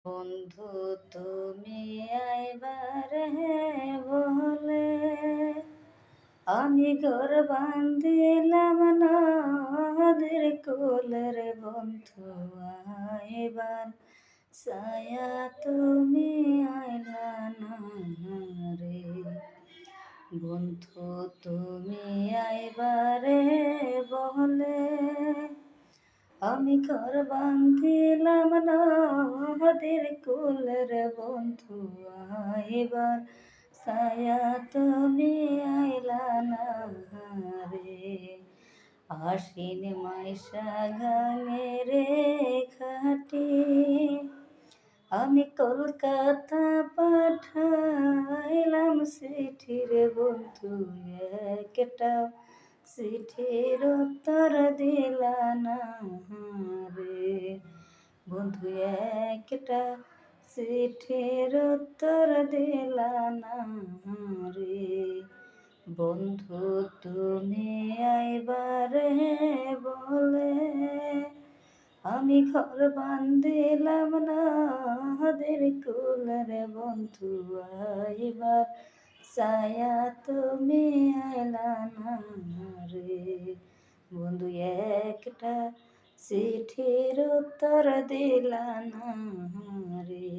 বন্ধু তুমি আইবারে বলে আমি ঘর বান্ধিলাম নদীর কূলের বন্ধু আইবার ছায়া তুমি আইলা না রে বন্ধু তুমি আইবারে বলে আমি ঘর বান্ধিলাম নদীর কূলের বন্ধু আইবার ছায়া তুমি আইলা না রে আশ্বিন মাইশা গাঙে রে খাটি আমি কলকাতা পাঠাইলাম চিঠি রে বন্ধু একটা চিঠির উত্তর দিলা না রে বন্ধু একটা চিঠির উত্তর দিলা না রে বন্ধু তুমি আইবারে বলে আমি ঘর বান্ধিলাম নদীর কূলের বন্ধু আইবার ছায়া তুমি আইলা না রে বন্ধু একটা চিঠির উত্তর দিলা না রে।